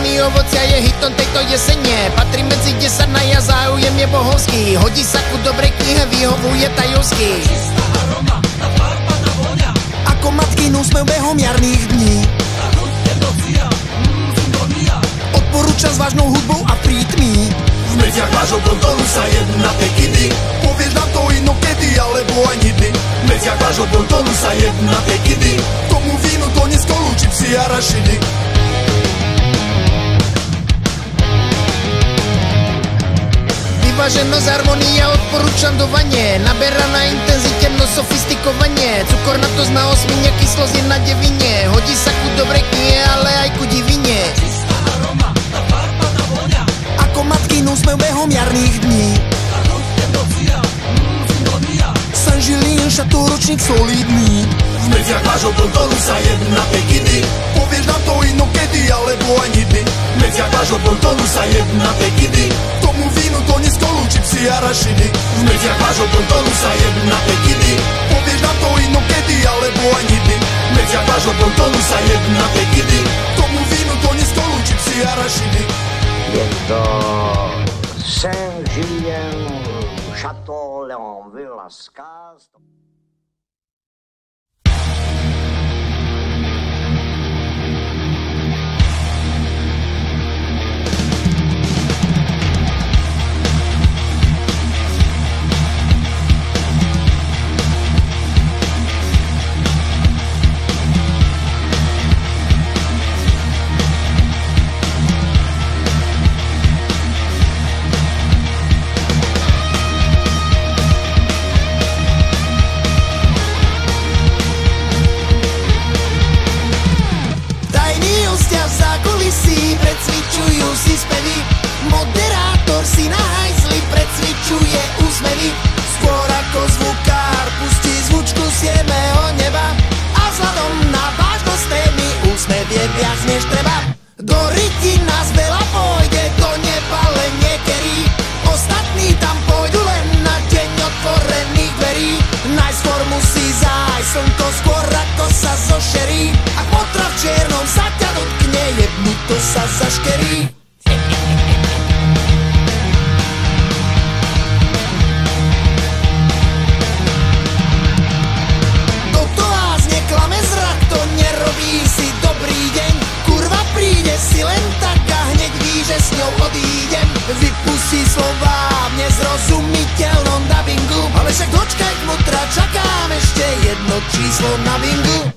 červený ovocia je hitom tejto jesene. Patrí medzi 10 na ja, záujem je bohovský. Hodí sa ku dobrej knihe, vyhovuje tajovský. Čistá aroma, tá farba, tá voňa. Ako matkin úsmev behom jarných dní. Tá chuť emocia, symphonia. Odporúčam s vážnou hudbou a prítmi. V medziach vášho kontonu sa jedna pekiny. Povieš nám to inokedy, alebo aj nikdy. V medziach vášho kontonu sa jedna pekiny. Tomu vínu to neskolu čipsy a rašidy. Vyváženosť, harmonia, odporúčam do vanie. Naberá na intenzite, no sofistikovanie. Cukornatosť na osmine, kyslosť je na devine. Hodí sa ku dobrej knihe, ale aj ku divine. Čistá aroma, tá farba, tá voňa. Ako matkin úsmev behom jarných dní. Tá chuť emocia, symphonia. Saint-Julien, šatoročník solidný. V medziach vášho kontonu sa jedna pekiny. Povieš nám to inokedy, alebo aj nikdy. V medziach vášho kontonu sa jedna pekiny. Tomu vínu to neskolu čipsy a rašidy. V medziach vášho kontonu sa jedna pekiny. Povieš nám to inokedy, alebo aj nikdy. V medziach vášho kontonu sa jedna pekiny. Tomu vínu to neskolu čipsy a rašidy. Je to Saint-Julien, Château Léonville, Lascaz. Precvičujú si spevy, moderátor si na hajzli precvičuje úsmevy. Skôr ako zvukár pustí zvučku z jemného neba a vzhľadom na vážnosť témy úsmev je viac než treba. Do ryti nás veľa pôjde, do neba len niekerí. Ostatní tam pôjdu len na deň otvorených dverí. Najskôr musí zájsť slnko, skôr ako sa zošerí. A potra v čiernom sa ťa dotkne, jebnuto sa zaškerí. Toto vás neklame zrak, to nerobí si dobrý deň. Kurva príde si len tak a hneď ví, že s ňou odídem. Vypustí slová v nezrozumiteľnom dabingu. Ale však dočkaj kmotra, čakám ešte jedno číslo na bingu.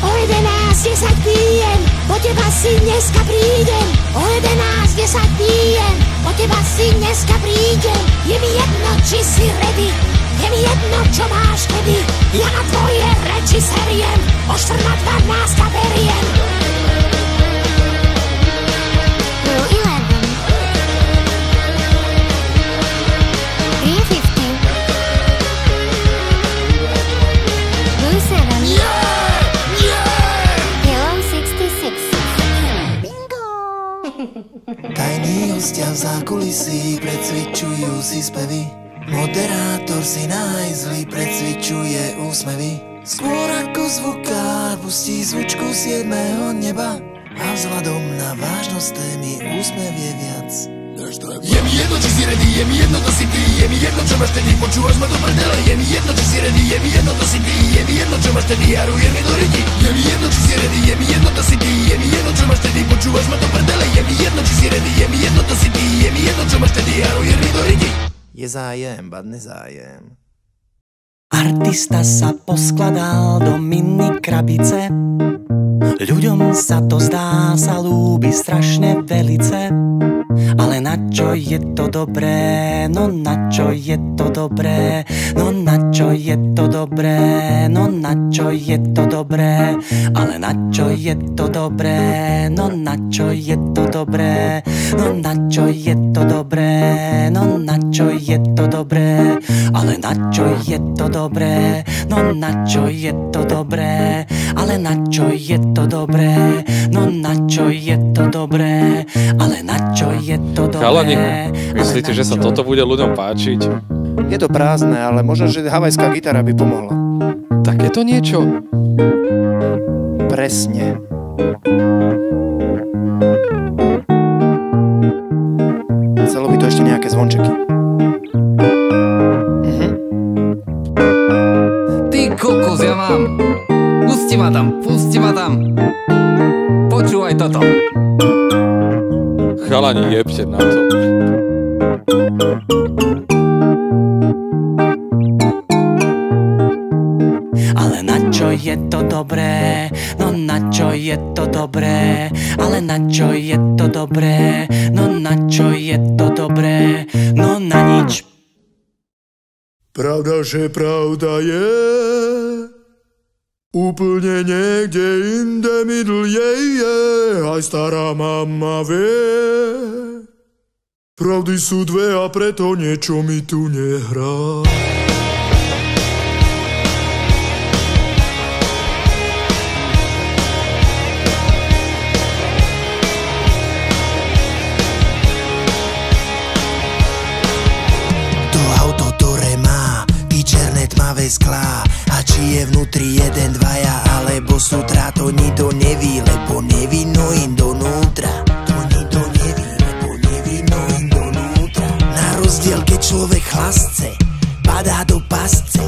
O 11:10 pijem, po teba si dneska prídem. O 11:10 pijem, po teba si dneska prídem. Je mi jedno, či si ready, je mi jedno, čo máš kedy. Ja na tvoje reči seriem, o 14:12 beriem. Blue 11 350 Blue 7 Tajní hostia v zákulisí precvičujú si spevy. Moderátor si na hajzli precvičuje úsmevy. Skôr ako zvukár pustí zvučku z jedného neba a vzhľadom na vážnosť témy úsmev je viac. Je mi jedno, či si ready, je mi jedno, to si ty. Je mi jedno, čo máš tedy, počúvaš ma do prdele. Je mi jedno, či si ready, je mi jedno, to si ty. Je mi jedno, čo máš tedy, jaruje mi do ryti. Je mi jedno, či si ready, je mi jedno, to si ty. Je mi jedno, čo máš tedy, počúvaš ma do prdele. Je mi jedno, či si ready, je mi jedno, to si ty. Je mi jedno, čo máš tedy, jaruje mi do ryti. Je zájem, badne zájem. Artista sa poskladal do mini krabice. Ľuďom sa to zdá, sa ľúbi strašne velice. Ale na čo je to dobré, no na čo je to dobré, no na čo je to dobré, no na čo je to dobré, ale na čo je to dobré, no na čo je to dobré, no na čo je to dobré, no na čo je to dobré, ale na čo je to dobré, no na čo je to dobré, ale na čo je to dobré, no na čo je to dobré, ale na čo je to dobré. Chalani, myslíte, že sa toto bude ľuďom páčiť? Je to prázdne, ale možno, že havajská gitara by pomohla. Takéto niečo? Presne. zvončeky. Ty kokos, ja mám. Pusti ma tam. Počúvaj toto. Chalani, jebte na to. Ale na čo je to dobré? No na čo je to dobré? Ale na čo je to dobré? No na čo je to dobré? No na nič. Pravda, že pravda je úplne niekde inde, middle je, aj stará mama vie. Pravdy sú dve a preto niečo mi tu nehrá. Sklá. A či je vnútri jeden, dvaja, alebo sú tráto, nikto neví, lebo nevinno im donútra. To nikto neví, lebo nevinno im donútra. Na rozdiel, keď človek chlasce, padá do pasce,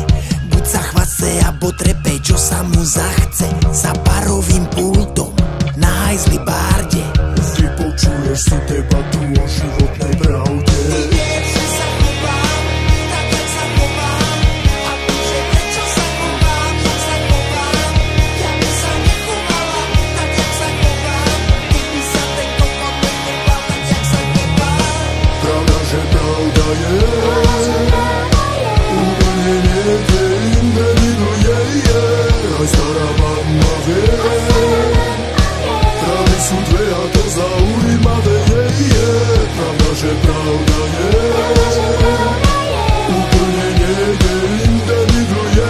buď sa chvace, abo trepe, čo sa mu zachce. Za parovým pultom, na hajzli bárde, ty počuješ si debatu o životnej pravde. Úplne niekde inde, middle je, aj stará mama vie. Pravdy sú dve a to zaujímavé je. Pravda, že pravda je. Úplne niekde inde, middle je,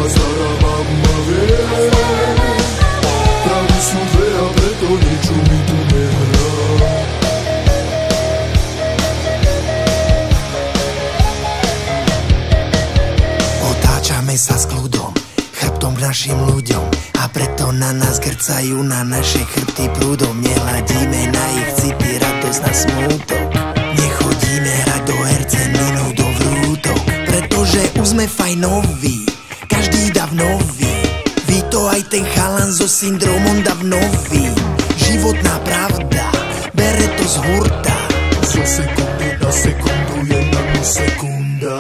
aj stará mama vie. Pravdy sú dve a preto ničo mi tu nehrá. Sa s kľudom, chrbtom k našim ľuďom, a preto na nás grcajú, na naše chrbty prúdom. Nehľadíme na ich city, radosť na smútok, nechodíme hrať do herce, minú do vrútok, pretože už sme fajnoví, každý dav nový. Ví to aj ten chalan so syndromom dav nový. Životná pravda, bere to z hurta, zo sekundy na sekundu je na sekunda.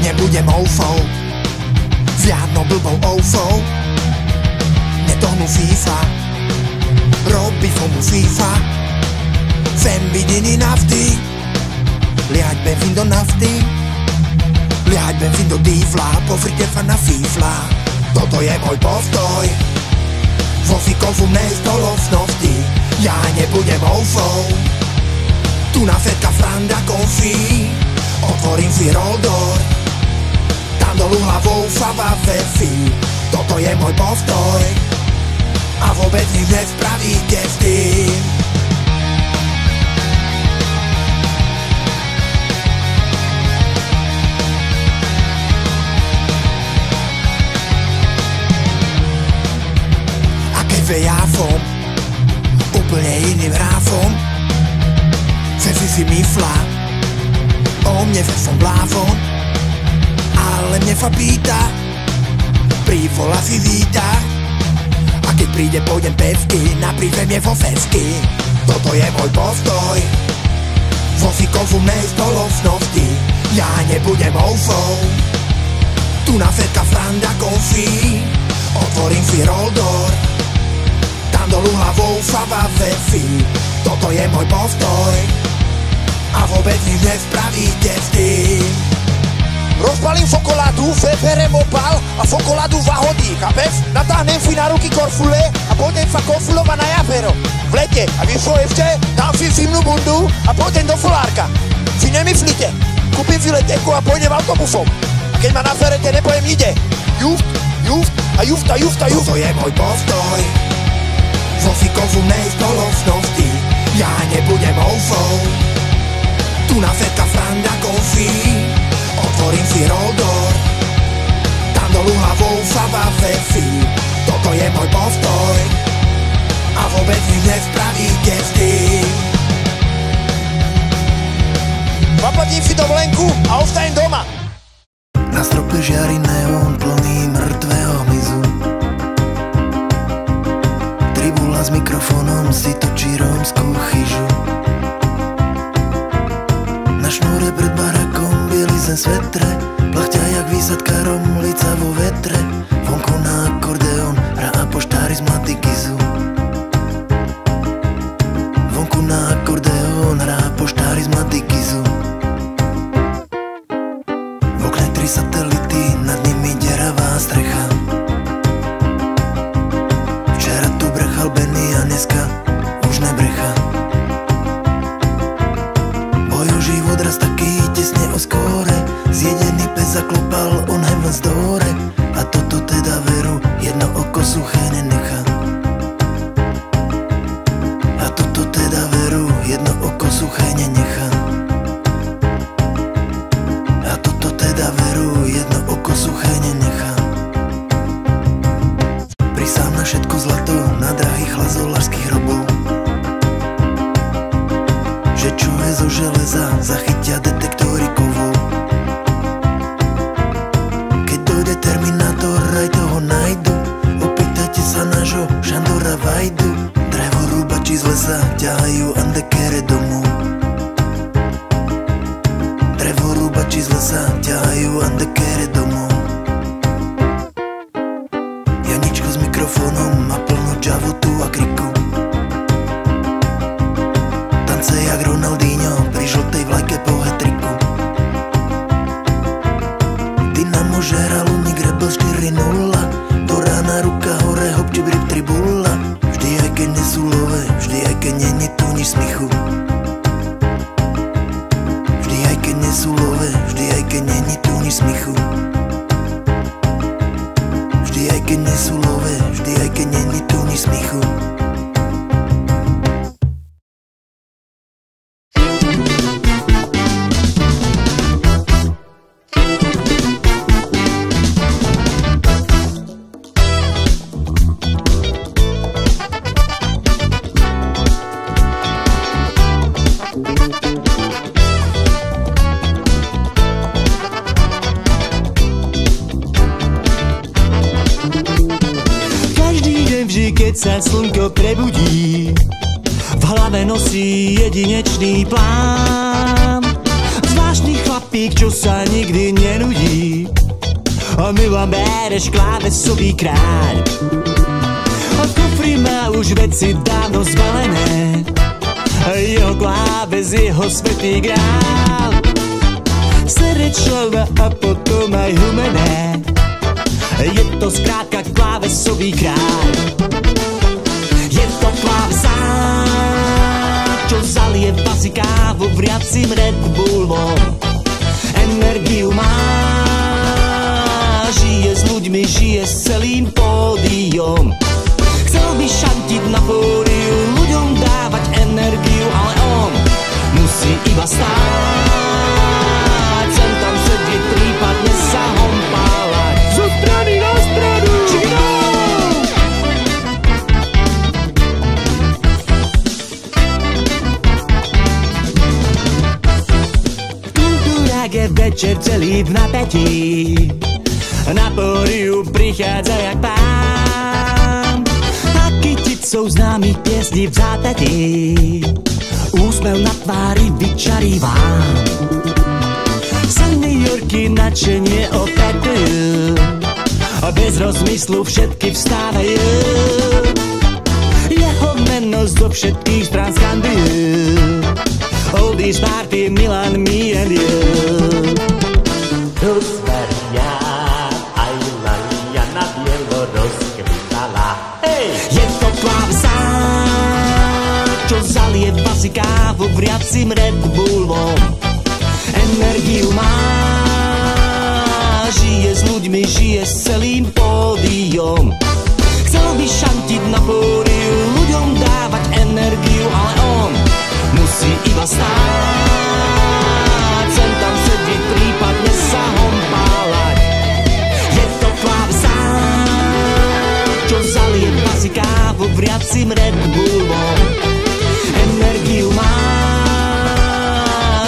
Nebudem oufou, žiadnou blbou oufou, netohnú FIFA, robí fomu FIFA, fem vidiny nafty, liať benzín do nafty, liať benzín do dýfla, pofrite fa na fífla. Toto je môj postoj, vo fikovu nestolovnosti, ja nebudem oufou, tu na fetka franda konfí, otvorím Firodor, tam tam dolu hlavou fava vefi. Toto je môj postoj a vôbec nič nespravíte s tým. A keď vejafom úplne iným ráfom, Fefi si mysla o mne, že som blázon, ale mne fa pýta, privola si víta. A keď príde, pôjdem pesky, na prízemie vo fesky. Toto je môj postoj vo fikovumnej spoločnosti. Ja nebudem oufou, tu na setka Franda Coffee. Otvorím si roldor, tam dolu hlavou fava vefi. Toto je môj postoj a vôbec nič nespravíte s tým. Rozpalím fokoládu, berem opal a fokoládu vahodí, chápeš? Natáhnem si na ruky korfule a pôjdem sa korfulovať na jazero v lete. A víš čo ešte? Dám si zimnú bundu a pôjdem do solárka. Si nemyslíte? Kúpim si letenku a pôjdem autobusom. A keď ma naferete, nepojem ide. Juft, juft a juft a juft a juft. Toto je môj postoj vo fikovumnej spoločnosti. Ja nebudem oufou, tu na setka Franda Coffee. Otvorím si roldor, tam dolu hlavou fava vefi. Toto je môj postoj a vôbec nič nespravíte s tým. Zaplatím si dovolenku a ostajem doma. Na strope žiari neón plný mŕtvého hmyzu. Tribula s mikrofónom si točí rómskú chyžu. Na šnúre pred barakom bielizen svetre, plachťa jak výsadka romlica vo vetre. Vonku na akordeón hrá poštári z Matikizu. Vonku na akordeón hrá poštári z Matikizu. V okne 3 satelity, nad nimi deravá strecha. Včera tu brechal Benny a dneska už nebrecha. Život raz taký tesne o skóre, zjedený pes zaklopal on heaven's doore. A toto teda veru jedno oko suché nenechá. A toto teda veru jedno oko suché nenechá. A toto teda veru jedno oko suché nenechá. Prisám na všetko zlato, na drahých lazolářských robov, že čo je zo železa, zachytia detektory kovov. Keď dojde Terminátor, aj toho nájdu. Opýtajte sa nášho Šandora Vajdu. Drevorúbači z lesa ťahajú andekere domov. Drevorúbači z lesa ťahajú andekere domov. Janičko s mikrofónom má plno džavotu a kriku. Tance jak Ronaldinho pri žltej vlajke po hetriku. Dynamo žeral unik rebel 4-0. Do rána ruka hore hop či brip tribula. Vždy aj keď nesú love, vždy aj keď není tu nič smichu. Vždy aj keď nesú love, vždy aj keď není tu nič smichu. Vždy aj keď nesú love, vždy aj keď není tu nič smichu. Keď sa slnko prebudí, v hlave nosí jedinečný plán. Zvláštny chlapík, čo sa nikdy nenudí, a Milan Bereš, klávesový kráľ. A v kufri má už veci dávno zbalené, jeho kláves, jeho svätý grál. Srdečná a potom aj humené, je to skrátka klávesový kráľ. Je to klávesák, čo zalieva si kávu vriacim Red Bullom. Energiu má ľuďmi, žije s celým pódiom. Chcel by šantiť na pódiu, ľuďom dávať energiu, ale on musí iba stáť. Sem tam sedieť, prípadne sa hompálať zo strany na stranu. Je večer celý v napätí, na pódiu prichádza jak pán a kyticou známych piesní v zápätí, úsmev na tvári vyčarívám. Seniorky nadšenie opätujú, bez rozmyslu všetky vstávajú, jeho meno zo všetkých strán skandujú. Oldies party, Milan, me and you. Rusveria, aj Lalia na Bieloruske vítala. Hej! Je to klávesán, čo zalieva si kávu vriacim Red Bullom. Energiu má, žije s ľuďmi, žije s celým pódiom. Chcel by šantiť na pódiu, ľuďom dávať energiu, ale on musí iba stáť, sem tam sedieť, prípadne sa hompálať. Je to klávesán, čo zalieva si kávu vriacim Red Bullom. Energiu má,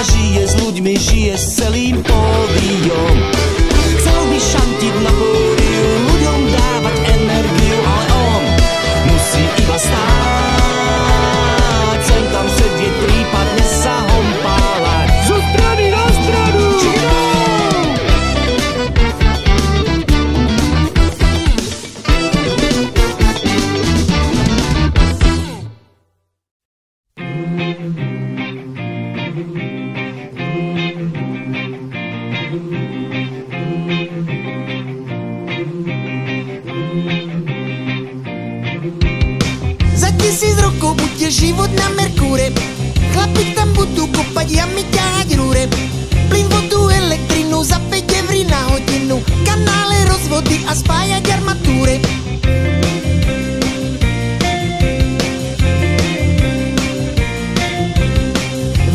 žije s ľuďmi, žije s celým pódiom. Chcel by šantiť na pódiu, ľuďom dávať energiu, ale on musí iba stáť, sem tam sedieť, prípadne sa hompálať zo strany na stranu. Za 1000 rokov bude život na Merkúre, chlapi tam budú kopať jamy, ťahať rúre, plyn, vodu, elektrinu za 5 € na hodinu, kanále, rozvody a spájať armatúre.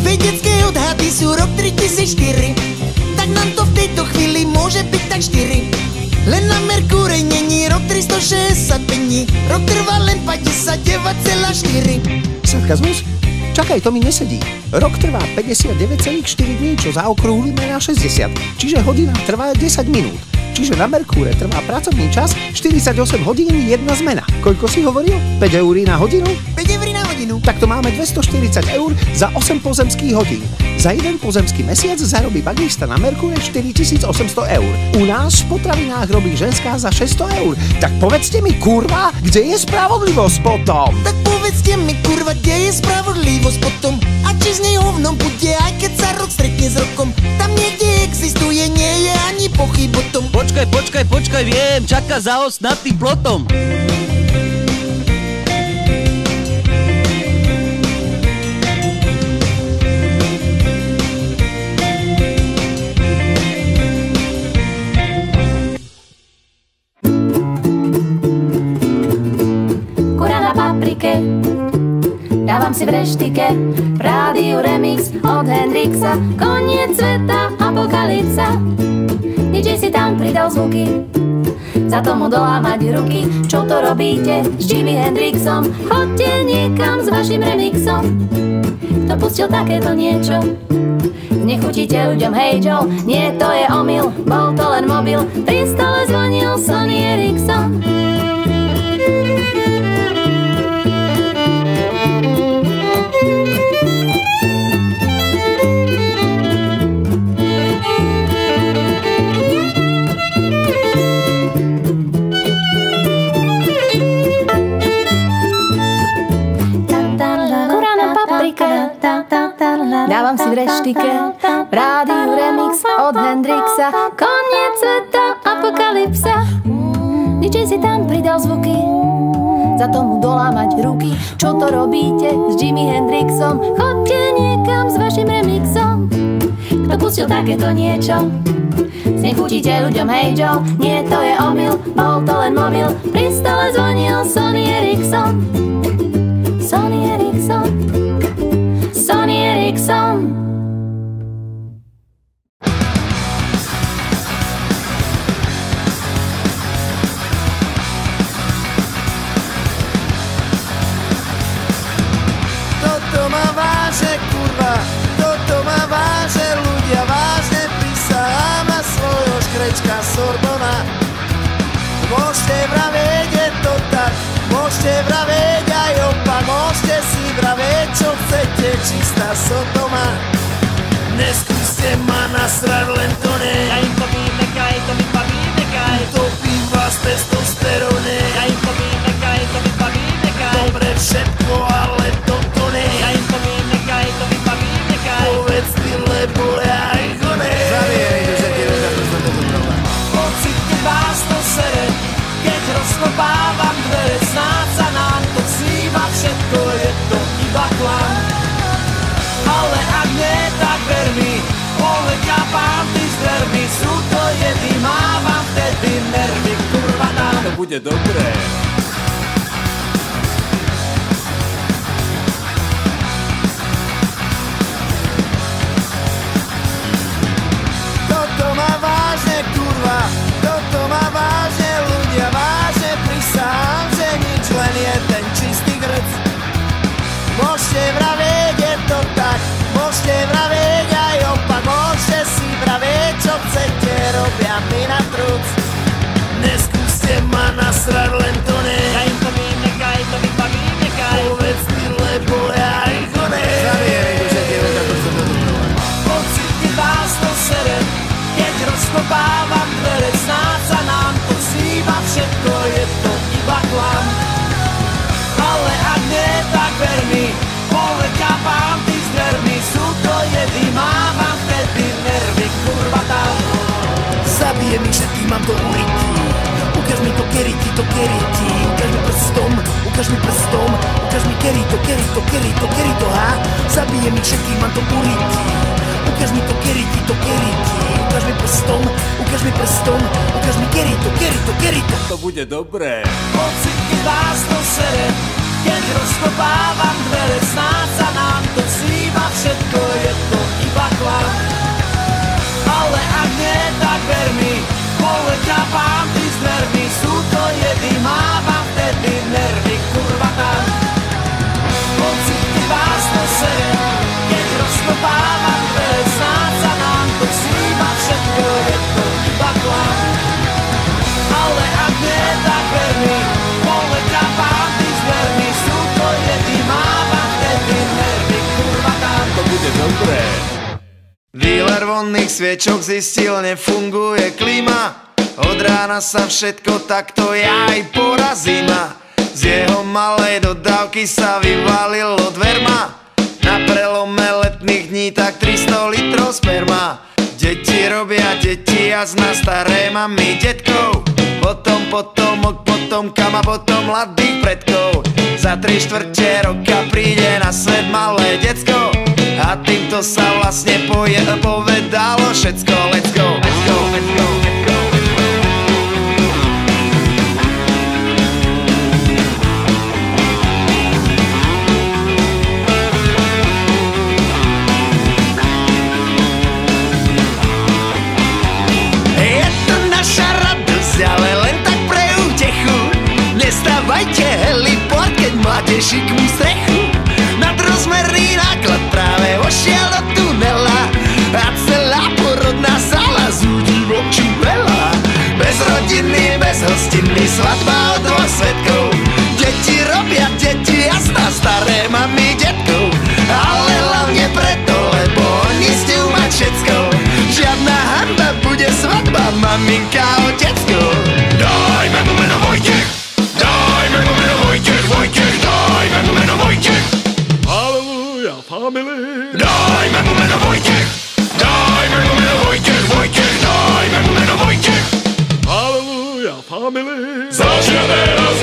Vedecké odhady sú rok 3004, tak nám to v tejto chvíli môže byť tak 4. Len na Merkúre není rok 365 dní, rok trvá len 59,4. Sarkazmus? Čakaj, to mi nesedí. Rok trvá 59,4 dní, čo zaokrúhlime na 60, čiže hodina trvá 10 minút. Čiže na Merkúre trvá pracovný čas 48 hodín, 1 zmena. Koľko si hovoril? 5 € na hodinu? 5 € na hodinu. Tak to máme 240 € za 8 pozemských hodín. Za jeden pozemský mesiac zarobí bagista na Merkúre 4800 €. U nás v potravinách robí ženská za 600 €. Tak povedzte mi, kurva, kde je spravodlivosť potom? Tak povedzte mi, kurva, kde je spravodlivosť potom? A či z nej hovno bude, aj keď sa rok stretne s rokom? Tam niekde existuje, nie je ani pochyb o tom. Počkaj, viem, čaká zaos nad tým plotom. Kura na paprike, dávam si v reštike, v rádiu remix od Hendrixa, koniec sveta, apokalypsa. DJ si tam pridal zvuky, za tomu dolámať ruky. Čo to robíte s Jimi Hendrixom? Chodte niekam s vašim remixom. Kto pustil takéto niečo? Nechutíte ľuďom, hej Joe, nie, to je omyl, bol to len mobil, pri stole zvonil Sony Ericsson. Dávam si v reštike, v rádiu remix od Hendrixa, koniec sveta, apokalypsa. DJ si tam pridal zvuky, za tomu dolámať ruky. Čo to robíte s Jimi Hendrixom? Chodte niekam s vašim remixom. Kto kto pustil takéto niečo. Sneh chutite ľuďom, hej Joe, nie to je omyl, bol to len mobil, pri stole zvonil Sony Ericsson. Sony Ericsson, Sony Ericsson. Toto ma váže, kurva, toto ma váže, ľudia vážne písala ma svojho škrečka Sorbona. Môžete vravieť, je to tak, môžete vravieť aj opak, môžete si vravieť, čo chcete, čistá Sodoma. Neskúste ma nasrať, len to ne. Ja im povím, nekaj, to mi baví, nekaj. Topím vás testosteróne. Ja im povím, nekaj, to mi baví, nekaj. Dobre všetko, ale toto ne. Ja im povím, nekaj, to mi baví, nekaj. Povedz ty, lebo ja ich ho ne. Zaviej, že ti ľudia to znamená dobrá. Pocitne vás to sere, keď rozkopávam dvere, snáď sa nám to vzýva, všetko je to iba klam. Ale ak nie, tak ver mi, polekápam ty s dvermi, sú to jedy, mávam vtedy nervy, kurva nám. To bude dobré. Toto ma vážne, kurva, toto ma vážne, ľudia vážne, prisahám, že nič, len je ten čistý grc. Môžete vravieť, je to tak, môžete vravieť aj opak, môžete si vravieť, čo chcete, robia mi na truc. Neskúste ma nasrať, len to ne. Ja im povím, nekaj, to mi baví, nekaj. Povedz ty, lebo ja ich ho ne. Zaviej, že ti ľudia to znamená. Pocitne vás to sere, keď rozkopávam dvere, snáď sa nám to vzýva, všetko je to iba klam. Ale ak nie, tak ver mi, polekápam ty s dvermi, sú to jedy, mávam vtedy nervy, kurva tam. Zabije mi všetkých, mám to urytí. Ukáž mi to kerity, to kerity. Ukáž mi prstom, ukáž mi prstom. Ukáž mi kerito, kerito, kerito, kerito, ha? Zabije mi všetkých, mám to urytí. Ukáž mi to kerity, to kerity. Ukáž mi prstom, ukáž mi prstom. Ukáž mi kerito, kerito, kerito. To bude dobré. Pocitne vás to sere, keď rozkopávam dvere, snáď sa nám to vzýva, všetko je to iba klam. Ale ak nie, tak ver mi, polekápam ty s dvermi, sú to jedy, mávam vtedy nervy, kurva tam. Pocitne vás to sere, keď rozkopávam dvere, snáď sa nám to vzýva, všetko je to iba klam. Ale ak nie, tak ver mi, polekápam ty s dvermi, sú to jedy, mávam vtedy nervy, kurva tam. To bude dobré. Dealer vonných sviečok zistil, nefunguje klíma. Od rána sa všetko takto ja aj porazím. Z jeho malej dodávky sa vyvalilo dverma. Na prelome letných dní tak 300 litrov sperma. Deti robia deti a zna staré mami detkov. Potom potomok, potomkam a potom mladých predkov. Za 3/4 roka príde na svet malé decko. A týmto sa vlastne povedalo všetko. Let's go, let's go, let's go, let's go. Je to naša radosť, ale len tak pre útechu. Nestávajte heliport, keď máte šikmú strechu. Nadrozmerný náklad práve vošiel do tunela a celá porodná sála zúdi v oči veľa. Bez rodiny, bez hostiny, svadba od dvoch svedkov. Deti robia deti, jasná, staré mami detkov. Ale hlavne preto, lebo oni stiu mať všetko. Žiadna hanba, bude svadba, maminka, otecko. Dajme mu meno Vojtech, dajme mu meno Vojtech, Vojtech, dajme mu meno Vojtech. Halleluja, family. Dajme mu meno Vojtech, dajme mu meno Vojtech, Vojtech, dajme mu meno Vojtech. Halleluja, family. Začneme raz